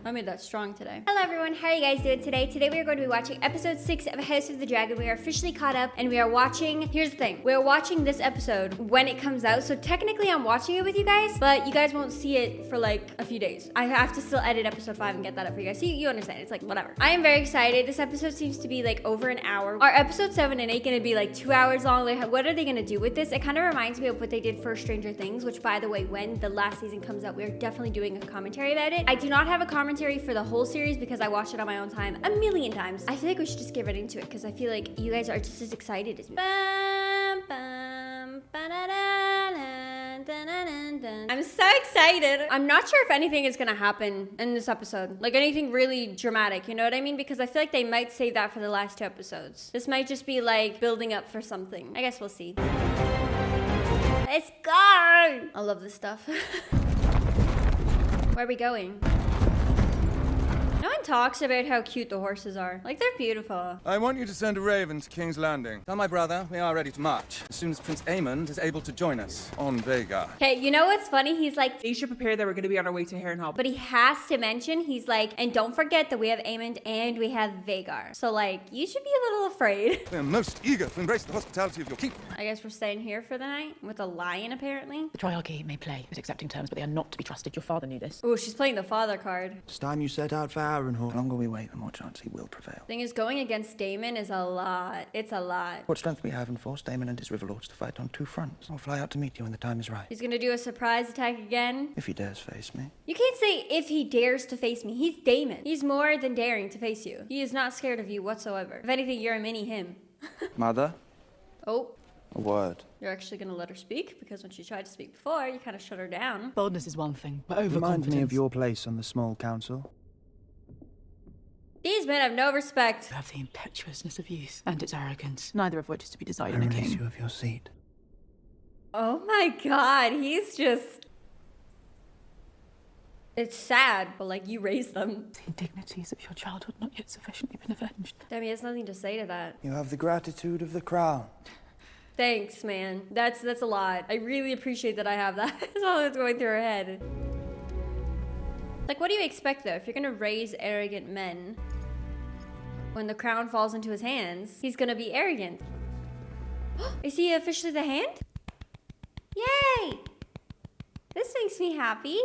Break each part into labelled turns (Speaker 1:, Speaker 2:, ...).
Speaker 1: I made that strong today. Hello everyone, how are you guys doing today? Today we are going to be watching episode 6 of House of the Dragon. We are officially caught up and we are watching, here's the thing, we are watching this episode when it comes out. So technically I'm watching it with you guys, but you guys won't see it for like a few days. I have to still edit episode 5 and get that up for you guys. So you understand, it's like whatever. I am very excited. This episode seems to be like over an hour. Are episode 7 and 8 gonna be like 2 hours long? Like what are they gonna do with this? It kind of reminds me of what they did for Stranger Things, which by the way, when the last season comes out, we are definitely doing a commentary about it. I do not have a commentary for the whole series because I watched it on my own time a million times. I feel like we should just get right into it because I feel like you guys are just as excited as me. I'm so excited. I'm not sure if anything is gonna happen in this episode. Like anything really dramatic, you know what I mean? Because I feel like they might save that for the last 2 episodes. This might just be like building up for something. I guess we'll see. Let's go! I love this stuff. Where are we going? No one talks about how cute the horses are. Like, they're beautiful.
Speaker 2: I want you to send a raven to King's Landing. Tell my brother we are ready to march as soon as Prince Aemon is able to join us on Vhagar.
Speaker 1: Okay, you know what's funny? He's like,
Speaker 3: They should prepare that we're going to be on our way to Harrenhal.
Speaker 1: but he has to mention, he's like, and don't forget that we have Aemon and we have Vhagar. So, like, you should be a little afraid.
Speaker 2: We are most eager to embrace the hospitality of your keep.
Speaker 1: I guess we're staying here for the night with a lion, apparently.
Speaker 4: The triarchy may play with accepting terms, but they are not to be trusted. Your father knew this.
Speaker 1: Ooh, she's playing the father card.
Speaker 5: It's time you set out for Harrenhal. The longer we wait, the more chance he will prevail.
Speaker 1: Thing is, going against Daemon is a lot. It's a lot.
Speaker 5: What strength we have and force Daemon and his riverlords to fight on 2 fronts. I'll fly out to meet you when the time is right.
Speaker 1: He's gonna do a surprise attack again.
Speaker 5: If he dares face me.
Speaker 1: You can't say if he dares to face me. He's Daemon. He's more than daring to face you. He is not scared of you whatsoever. If anything, you're a mini him.
Speaker 5: Mother,
Speaker 1: Oh,
Speaker 5: a word.
Speaker 1: you're actually gonna let her speak? Because when she tried to speak before, you kind of shut her down.
Speaker 4: Boldness is one thing, but overconfidence.
Speaker 5: Remind me of your place on the small council.
Speaker 1: These men have no respect.
Speaker 4: You have the impetuousness of youth and its arrogance, neither of which is to be desired
Speaker 5: I
Speaker 4: in a
Speaker 5: release
Speaker 4: king.
Speaker 5: you of your seat.
Speaker 1: Oh my god, he's just... It's sad, but like, you raised them.
Speaker 4: The indignities of your childhood not yet sufficiently been avenged.
Speaker 1: Damn, he has nothing to say to that.
Speaker 5: You have the gratitude of the crown.
Speaker 1: Thanks, man. That's a lot. I really appreciate that I have that. That's all that's going through her head. Like, what do you expect, though? If you're gonna raise arrogant men, when the crown falls into his hands, he's gonna be arrogant. Is he officially the hand? Yay! This makes me happy.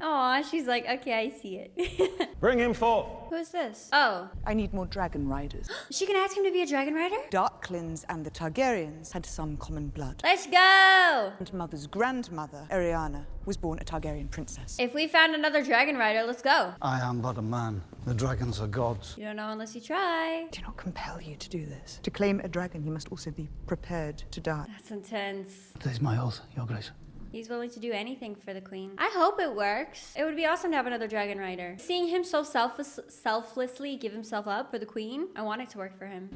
Speaker 1: Aw, she's like, okay, I see it.
Speaker 6: Bring him forth.
Speaker 1: Who is this? Oh,
Speaker 7: I need more dragon riders.
Speaker 1: she can ask him to be a dragon rider?
Speaker 7: Darklings and the Targaryens had some common blood.
Speaker 1: Let's go!
Speaker 7: And Mother's grandmother, Ariana, was born a Targaryen princess.
Speaker 1: If we found another dragon rider, let's go.
Speaker 6: I am but a man. The dragons are gods.
Speaker 1: You don't know unless you try.
Speaker 7: I do not compel you to do this. To claim a dragon, you must also be prepared to die.
Speaker 1: That's intense.
Speaker 6: This is my oath, Your Grace.
Speaker 1: He's willing to do anything for the queen. I hope it works. It would be awesome to have another dragon rider. Seeing him so selflessly give himself up for the queen, I want it to work for him.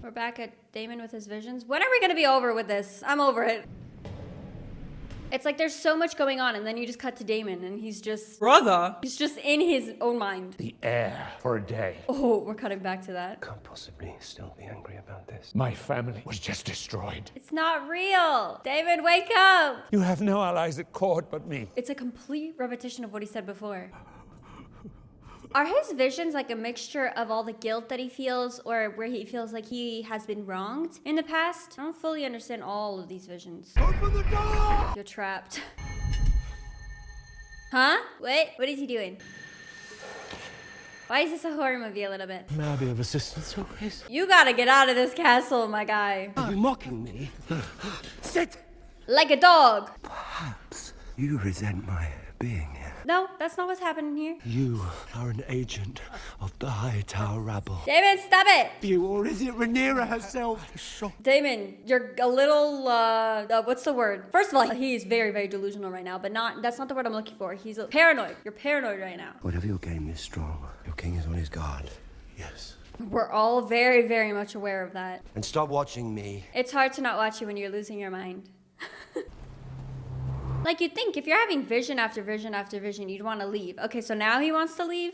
Speaker 1: We're back at Daemon with his visions. When are we gonna be over with this? I'm over it. It's like there's so much going on and then you just cut to Daemon and he's just in his own mind.
Speaker 8: The air for a day.
Speaker 1: Oh, we're cutting back to that.
Speaker 8: Can't possibly still be angry about this. My family was just destroyed.
Speaker 1: It's not real. Daemon, wake up.
Speaker 8: You have no allies at court but me.
Speaker 1: It's a complete repetition of what he said before. Are his visions like a mixture of all the guilt that he feels or where he feels like he has been wronged in the past? I don't fully understand all of these visions.
Speaker 6: Open the door!
Speaker 1: You're trapped. Huh? What is he doing? Why is this a horror movie a little bit?
Speaker 8: May I be of assistance, Your Grace?
Speaker 1: You gotta get out of this castle, my guy.
Speaker 8: Are you mocking me? Sit!
Speaker 1: Like a dog.
Speaker 8: Perhaps you resent my being here.
Speaker 1: No, that's not what's happening here.
Speaker 8: You are an agent of the High Tower rabble.
Speaker 1: Damon, stop it!
Speaker 8: You, or is it Rhaenyra herself?
Speaker 1: Damon, you're a little, what's the word? First of all, he's very, very delusional right now, but that's not the word I'm looking for. He's paranoid. You're paranoid right now.
Speaker 8: Whatever your game is strong, your king is on his guard. Yes.
Speaker 1: We're all very, very much aware of that.
Speaker 8: And stop watching me.
Speaker 1: It's hard to not watch you when you're losing your mind. Like, you'd think if you're having vision after vision after vision, you'd want to leave. Okay, so now he wants to leave?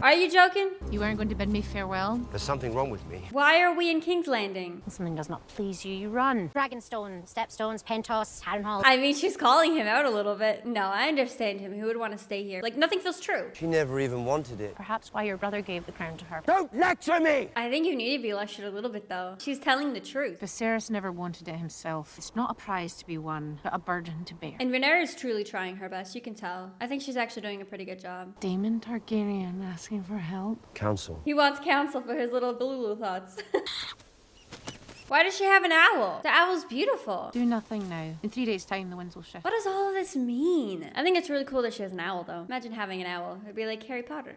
Speaker 1: Are you joking?
Speaker 9: You weren't going to bid me farewell?
Speaker 10: There's something wrong with me.
Speaker 1: Why are we in King's Landing?
Speaker 9: When something does not please you, you run. Dragonstone, Stepstones, Pentos, Harrenhal.
Speaker 1: I mean, she's calling him out a little bit. No, I understand him. Who would want to stay here? Like, nothing feels true.
Speaker 10: She never even wanted it.
Speaker 9: Perhaps why your brother gave the crown to her.
Speaker 10: Don't lecture me!
Speaker 1: I think you need to be lectured a little bit, though. She's telling the truth.
Speaker 9: Viserys never wanted it himself. It's not a prize to be won, but a burden to bear.
Speaker 1: And Rhaenyra is truly trying her best. You can tell. I think she's actually doing a pretty good job.
Speaker 9: Daemon Targaryen asking for help.
Speaker 10: Counsel.
Speaker 1: He wants counsel for his little Delulu thoughts. Why does she have an owl? The owl's beautiful.
Speaker 9: Do nothing now. In 3 days' time, the winds will shift.
Speaker 1: What does all of this mean? I think it's really cool that she has an owl, though. Imagine having an owl. It'd be like Harry Potter.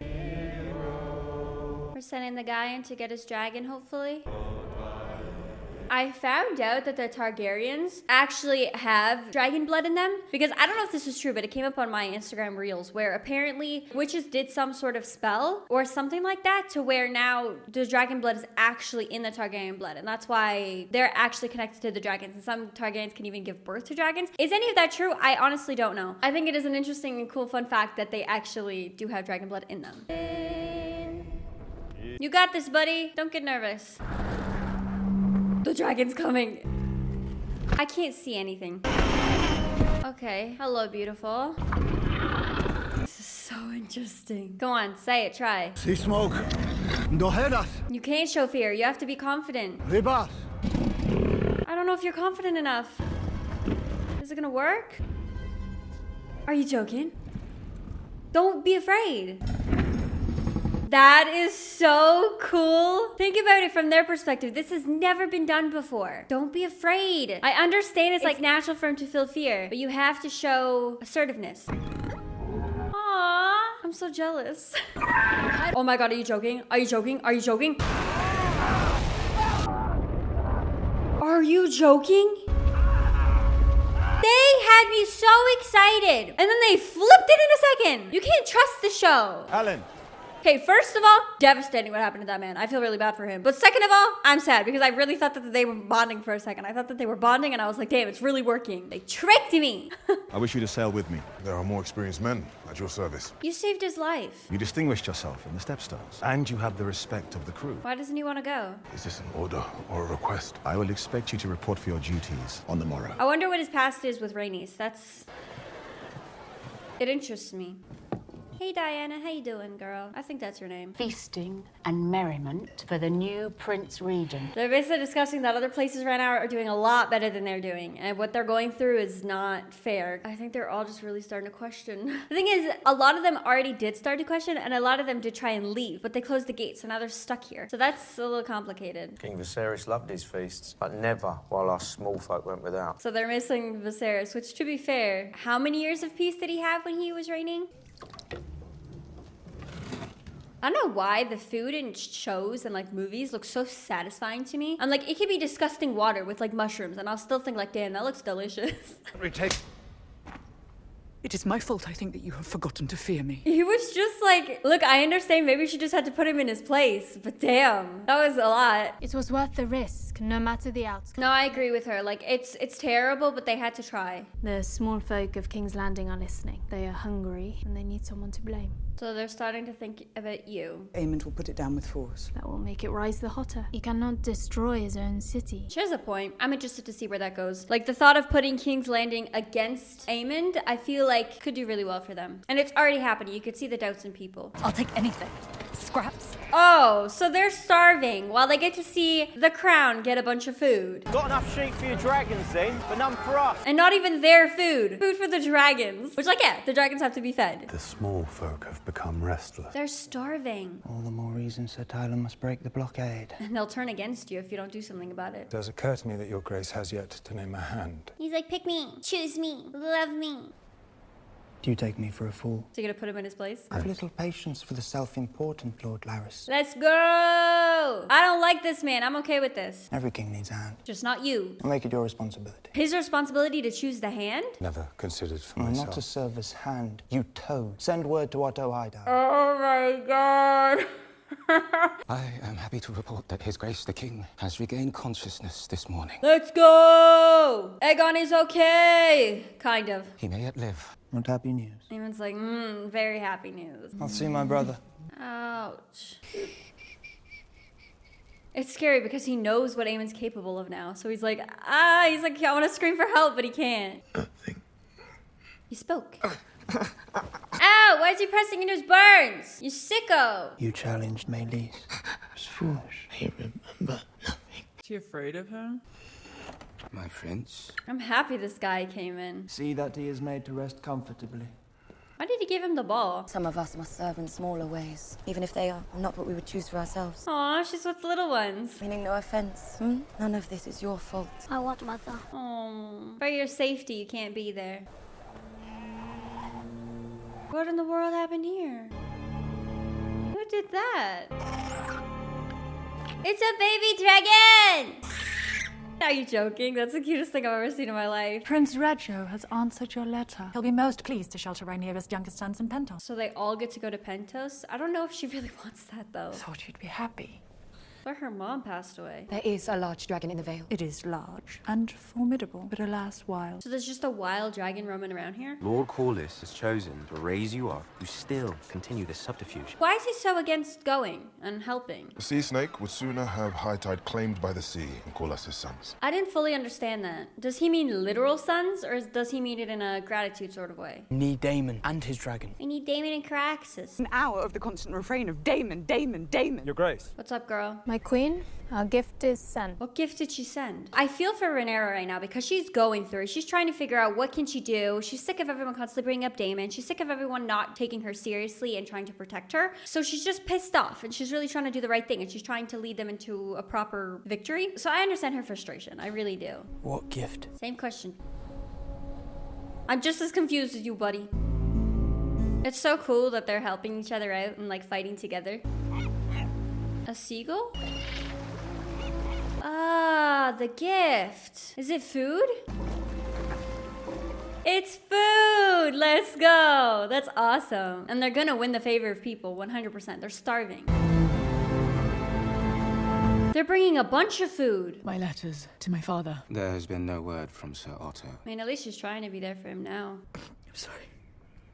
Speaker 1: We're sending the guy in to get his dragon, hopefully. I found out that the Targaryens actually have dragon blood in them, because I don't know if this is true, but it came up on my Instagram reels where apparently witches did some sort of spell or something like that to where now the dragon blood is actually in the Targaryen blood, and that's why they're actually connected to the dragons, and some Targaryens can even give birth to dragons. Is any of that true? I honestly don't know. I think it is an interesting and cool fun fact that they actually do have dragon blood in them. You got this, buddy. Don't get nervous. The dragon's coming. I can't see anything. Okay. Hello, beautiful. This is so interesting. Go on, say it, try.
Speaker 6: See smoke. No head us.
Speaker 1: You can't show fear. You have to be confident.
Speaker 6: Ribas.
Speaker 1: I don't know if you're confident enough. Is it gonna work? Are you joking? Don't be afraid. That is so cool. Think about it from their perspective. This has never been done before. Don't be afraid. I understand it's like natural for him to feel fear, but you have to show assertiveness. Aww, I'm so jealous. Oh my God, are you joking? Are you joking? Are you joking? Are you joking? They had me so excited, and then they flipped it in a second. You can't trust the show.
Speaker 6: Alan.
Speaker 1: Okay, first of all, devastating what happened to that man. I feel really bad for him. But second of all, I'm sad because I really thought that they were bonding for a second. I thought that they were bonding and I was like, damn, it's really working. They tricked me.
Speaker 11: I wish you to sail with me. There are more experienced men at your service.
Speaker 1: You saved his life.
Speaker 11: You distinguished yourself in the Stepstones, and you have the respect of the crew.
Speaker 1: Why doesn't he want to go?
Speaker 11: Is this an order or a request? I will expect you to report for your duties on the morrow.
Speaker 1: I wonder what his past is with Rhaenys. It interests me. Hey Diana, how you doing, girl? I think that's her name.
Speaker 12: Feasting and merriment for the new Prince Regent.
Speaker 1: They're basically discussing that other places right now are doing a lot better than they're doing, and what they're going through is not fair. I think they're all just really starting to question. The thing is, a lot of them already did start to question, and a lot of them did try and leave, but they closed the gates, so now they're stuck here. So that's a little complicated.
Speaker 10: King Viserys loved his feasts, but never while us small folk went without.
Speaker 1: So they're missing Viserys, which to be fair, how many years of peace did he have when he was reigning? I don't know why the food in shows and like movies looks so satisfying to me. I'm like, it could be disgusting water with like mushrooms and I'll still think like, damn, that looks delicious.
Speaker 6: Retake.
Speaker 7: It is my fault, I think, that you have forgotten to fear me.
Speaker 1: He was just like, look, I understand, maybe she just had to put him in his place, but damn, that was a lot.
Speaker 13: It was worth the risk, no matter the outcome.
Speaker 1: No, I agree with her. Like, it's terrible, but they had to try.
Speaker 13: The small folk of King's Landing are listening. They are hungry, and they need someone to blame.
Speaker 1: So they're starting to think about you.
Speaker 7: Aemond will put it down with force.
Speaker 13: That will make it rise the hotter. He cannot destroy his own city.
Speaker 1: She has a point. I'm interested to see where that goes. Like, the thought of putting King's Landing against Aemond, I feel like could do really well for them. And it's already happening. You could see the doubts in people.
Speaker 12: I'll take anything. Scraps.
Speaker 1: Oh, so they're starving while they get to see the crown get a bunch of food.
Speaker 14: Got enough sheep for your dragons then, but none for us.
Speaker 1: And not even their food. Food for the dragons. Which, like, yeah, the dragons have to be fed.
Speaker 6: The small folk have become restless.
Speaker 1: They're starving.
Speaker 5: All the more reason Sir Tyler must break the blockade.
Speaker 1: And they'll turn against you if you don't do something about it.
Speaker 6: It does occur to me that your grace has yet to name a hand.
Speaker 1: He's like, pick me, choose me, love me.
Speaker 5: Do you take me for a fool?
Speaker 1: So you're gonna put him in his place?
Speaker 5: Have little patience for the self-important Lord Larys.
Speaker 1: Let's go! I don't like this man. I'm okay with this.
Speaker 5: Every king needs a hand.
Speaker 1: Just not you.
Speaker 5: I'll make it your responsibility.
Speaker 1: His responsibility to choose the hand?
Speaker 6: Never considered for
Speaker 5: myself. Not to serve as hand, you toad. Send word to Otto Hightower.
Speaker 1: Oh my god.
Speaker 15: I am happy to report that His Grace the King has regained consciousness this morning.
Speaker 1: Let's go! Aegon is okay! Kind of.
Speaker 15: He may yet live.
Speaker 5: Not happy news.
Speaker 1: Daemon's like, very happy news.
Speaker 5: I'll see my brother.
Speaker 1: Ouch. It's scary because he knows what Aemon's capable of now. So he's like, I want to scream for help, but he can't. He spoke. Ow! Why is he pressing into his burns? You sicko!
Speaker 5: You challenged Meleese. It's foolish.
Speaker 8: I remember nothing.
Speaker 3: Is she afraid of him?
Speaker 15: My prince.
Speaker 1: I'm happy this guy came in.
Speaker 5: See that he is made to rest comfortably.
Speaker 1: Why did he give him the ball?
Speaker 16: Some of us must serve in smaller ways, even if they are not what we would choose for ourselves.
Speaker 1: Aw, she's with the little ones.
Speaker 16: Meaning no offense. None of this is your fault.
Speaker 13: I want mother.
Speaker 1: Oh, for your safety, you can't be there. What in the world happened here? Who did that? It's a baby dragon! Are you joking? That's the cutest thing I've ever seen in my life.
Speaker 4: Prince Reggio has answered your letter. He'll be most pleased to shelter Rhaenyra's youngest sons in Pentos.
Speaker 1: So they all get to go to Pentos? I don't know if she really wants that though.
Speaker 4: Thought you'd be happy.
Speaker 1: But her mom passed away.
Speaker 16: There is a large dragon in the Vale.
Speaker 4: It is large and formidable, but alas wild.
Speaker 1: So there's just a wild dragon roaming around here?
Speaker 10: Lord Corlys has chosen to raise you up. You still continue this subterfuge.
Speaker 1: Why is he so against going and helping?
Speaker 11: The sea snake would sooner have high tide claimed by the sea than call us his sons.
Speaker 1: I didn't fully understand that. Does he mean literal sons, or does he mean it in a gratitude sort of way?
Speaker 14: Need Daemon and his dragon.
Speaker 1: We need Daemon and Caraxes.
Speaker 7: An hour of the constant refrain of Daemon, Daemon, Daemon.
Speaker 14: Your Grace.
Speaker 1: What's up, girl?
Speaker 13: My queen, our gift is sent.
Speaker 1: What gift did she send? I feel for Rhaenyra right now because she's going through it. She's trying to figure out what can she do. She's sick of everyone constantly bringing up Daemon. She's sick of everyone not taking her seriously and trying to protect her. So she's just pissed off and she's really trying to do the right thing and she's trying to lead them into a proper victory. So I understand her frustration. I really do.
Speaker 14: What gift?
Speaker 1: Same question. I'm just as confused as you, buddy. It's so cool that they're helping each other out and like fighting together. A seagull? Ah, the gift. Is it food? It's food! Let's go! That's awesome. And they're gonna win the favor of people, 100%. They're starving. They're bringing a bunch of food.
Speaker 4: My letters to my father.
Speaker 15: There has been no word from Sir Otto.
Speaker 1: I mean, at least she's trying to be there for him now.
Speaker 14: I'm sorry.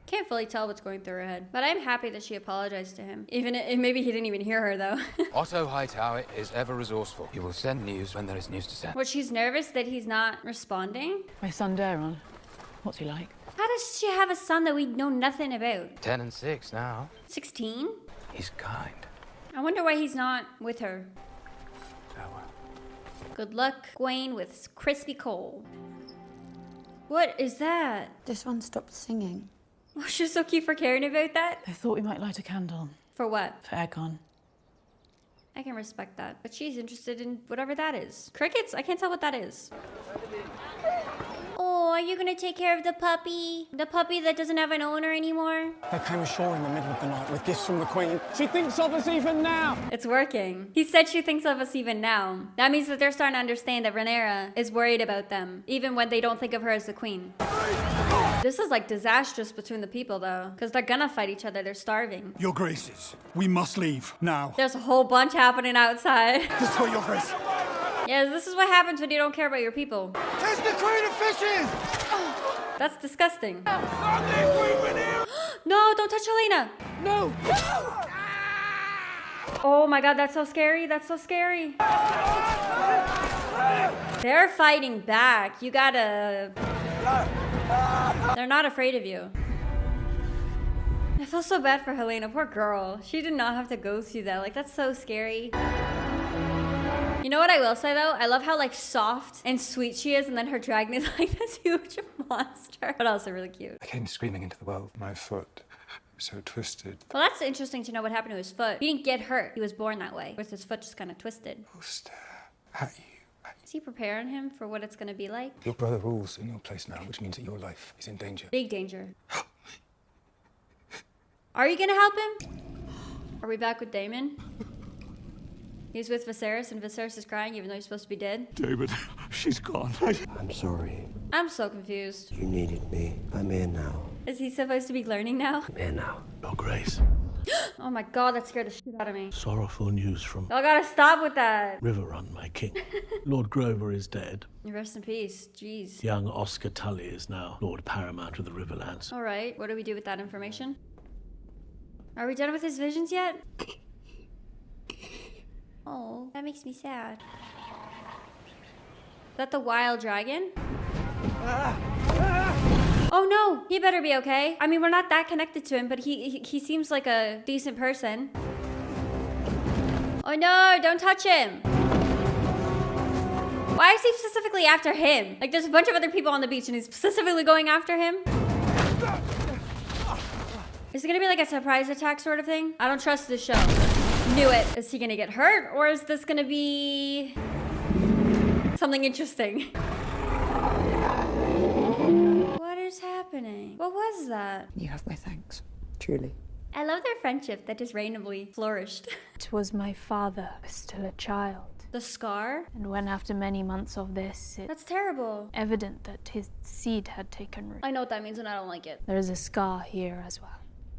Speaker 1: Can't fully tell what's going through her head. But I'm happy that she apologized to him. Even if maybe he didn't even hear her, though.
Speaker 15: Otto Hightower is ever resourceful. He will send news when there is news to send.
Speaker 1: What, she's nervous that he's not responding?
Speaker 4: My son Daemon. What's he like?
Speaker 1: How does she have a son that we know nothing about?
Speaker 15: 10 and 6 now.
Speaker 1: 16?
Speaker 15: He's kind.
Speaker 1: I wonder why he's not with her. Good luck, Gwaine, with crispy coal. What is that?
Speaker 16: This one stopped singing.
Speaker 1: Oh, she's so cute for caring about that.
Speaker 4: I thought we might light a candle.
Speaker 1: For what?
Speaker 4: For Aegon.
Speaker 1: I can respect that. But she's interested in whatever that is. Crickets? I can't tell what that is. Oh, are you gonna take care of the puppy? The puppy that doesn't have an owner anymore?
Speaker 14: They came ashore in the middle of the night with gifts from the Queen. She thinks of us even now.
Speaker 1: It's working. He said she thinks of us even now. That means that they're starting to understand that Rhaenyra is worried about them, even when they don't think of her as the queen. This is like disastrous between the people though, because they're gonna fight each other. They're starving.
Speaker 8: Your Graces, we must leave now.
Speaker 1: There's a whole bunch happening outside.
Speaker 8: This way, Your Grace.
Speaker 1: Yeah, this is what happens when you don't care about your people.
Speaker 8: There's the Queen of Fishes!
Speaker 1: That's disgusting. No, don't touch Helena.
Speaker 14: No!
Speaker 1: Oh my god, that's so scary. That's so scary. They're fighting back. You gotta... They're not afraid of you. I feel so bad for Helena. Poor girl. She did not have to go through that. Like, that's so scary. You know what I will say though? I love how like soft and sweet she is, and then her dragon is like this huge monster, but also really cute.
Speaker 6: I came screaming into the world. My foot so twisted.
Speaker 1: Well, that's interesting to know what happened to his foot. He didn't get hurt. He was born that way, with his foot just kind of twisted.
Speaker 6: I'll stare at you.
Speaker 1: Is he preparing him for what it's going to be like?
Speaker 6: Your brother rules in your place now, which means that your life is in danger.
Speaker 1: Big danger. Are you going to help him? Are we back with Daemon? He's with Viserys, and Viserys is crying even though he's supposed to be dead.
Speaker 8: David, she's gone.
Speaker 11: I'm sorry.
Speaker 1: I'm so confused.
Speaker 11: You needed me. I'm here now.
Speaker 1: Is he supposed to be learning now?
Speaker 11: I'm here now. Your Grace.
Speaker 1: Oh my god, that scared the shit out of me.
Speaker 17: Sorrowful news from
Speaker 1: Y'all gotta stop with that.
Speaker 17: Riverrun, my king. Lord Grover is dead.
Speaker 1: Rest in peace. Jeez.
Speaker 17: Young Oscar Tully is now Lord Paramount of the Riverlands.
Speaker 1: All right, what do we do with that information? Are we done with his visions yet? Oh, that makes me sad. Is that the wild dragon? Oh no, he better be okay. I mean, we're not that connected to him, but he seems like a decent person. Oh no, don't touch him. Why is he specifically after him? Like, there's a bunch of other people on the beach and he's specifically going after him? Is it gonna be like a surprise attack sort of thing? I don't trust this show. Knew it. Is he gonna get hurt or is this gonna be something interesting? What is happening? What was that?
Speaker 7: You have my thanks, truly.
Speaker 1: I love their friendship that just randomly flourished.
Speaker 13: It was my father, who was still a child.
Speaker 1: The scar?
Speaker 13: And when after many months of this,
Speaker 1: That's terrible.
Speaker 13: evident that his seed had taken root.
Speaker 1: I know what that means and I don't like it.
Speaker 13: There is a scar here as well.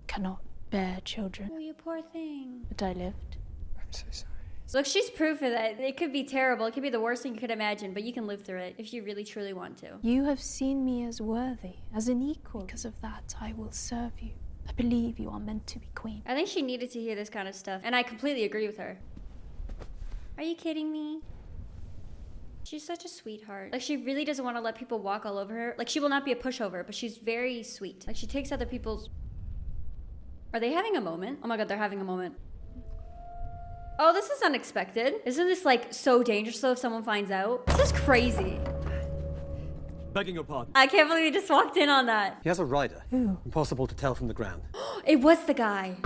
Speaker 13: Cannot bear children.
Speaker 1: Oh, you poor thing.
Speaker 13: But I lived.
Speaker 7: I'm so sorry.
Speaker 1: Look, she's proof of that. It could be terrible. It could be the worst thing you could imagine, but you can live through it if you really truly want to.
Speaker 13: You have seen me as worthy, as an equal. Because of that, I will serve you. I believe you are meant to be queen.
Speaker 1: I think she needed to hear this kind of stuff, and I completely agree with her. Are you kidding me? She's such a sweetheart. Like, she really doesn't want to let people walk all over her. Like, she will not be a pushover, but she's very sweet. Like, she takes other people's... Are they having a moment? Oh my god, they're having a moment. Oh, this is unexpected. Isn't this, like, so dangerous though if someone finds out? This is crazy.
Speaker 18: Begging your pardon.
Speaker 1: I can't believe we just walked in on that.
Speaker 18: He has a rider.
Speaker 13: Who?
Speaker 18: Impossible to tell from the ground.
Speaker 1: It was the guy.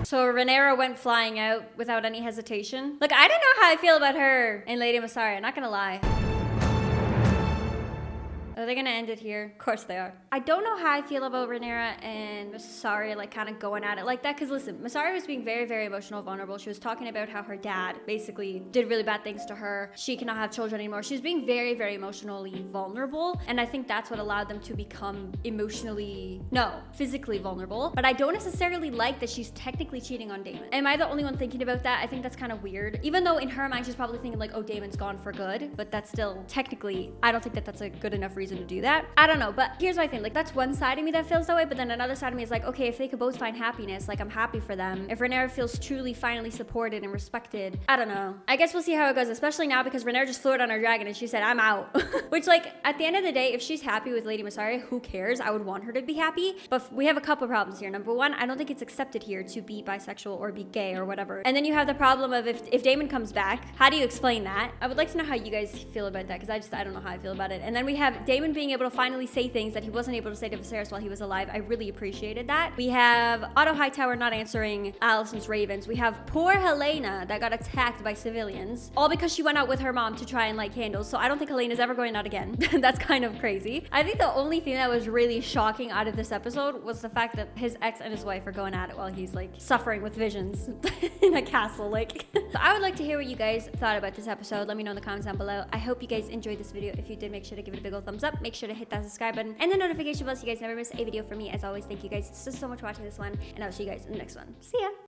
Speaker 1: So Rhaenyra went flying out without any hesitation. Look, I don't know how I feel about her and Lady Mysaria, not gonna lie. Are they gonna end it here? Of course they are. I don't know how I feel about Rhaenyra and Mysaria like kind of going at it like that, because listen, Mysaria was being very, very emotional, vulnerable. She was talking about how her dad basically did really bad things to her. She cannot have children anymore. She was being very, very emotionally vulnerable, and I think that's what allowed them to become physically vulnerable. But I don't necessarily like that she's technically cheating on Daemon. Am I the only one thinking about that? I think that's kind of weird. Even though in her mind she's probably thinking like, oh, Daemon's gone for good, but that's still technically, I don't think that that's a good enough reason to do that. I don't know, but here's my thing. Like, that's one side of me that feels that way, but then another side of me is like, okay, if they could both find happiness, like, I'm happy for them. If Rhaenyra feels truly finally supported and respected, I don't know. I guess we'll see how it goes, especially now because Rhaenyra just flew out on her dragon and she said, I'm out. Which, like, at the end of the day, if she's happy with Lady Mysaria, who cares? I would want her to be happy, but we have a couple problems here. Number one, I don't think it's accepted here to be bisexual or be gay or whatever. And then you have the problem of if Daemon comes back, how do you explain that? I would like to know how you guys feel about that, because I don't know how I feel about it. And then we have Daemon being able to finally say things that he wasn't able to say to Viserys while he was alive. I really appreciated that. We have Otto Hightower not answering Alicent's ravens. We have poor Helena that got attacked by civilians, all because she went out with her mom to try and light candles. So I don't think Helena's ever going out again. That's kind of crazy. I think the only thing that was really shocking out of this episode was the fact that his ex and his wife are going at it while he's like suffering with visions in a castle. Like, so I would like to hear what you guys thought about this episode. Let me know in the comments down below. I hope you guys enjoyed this video. If you did, make sure to give it a big old thumbs up. Make sure to hit that subscribe button and the notification bell so you guys never miss a video from me. As always, thank you guys so much for watching this one, and I'll see you guys in the next one. See ya.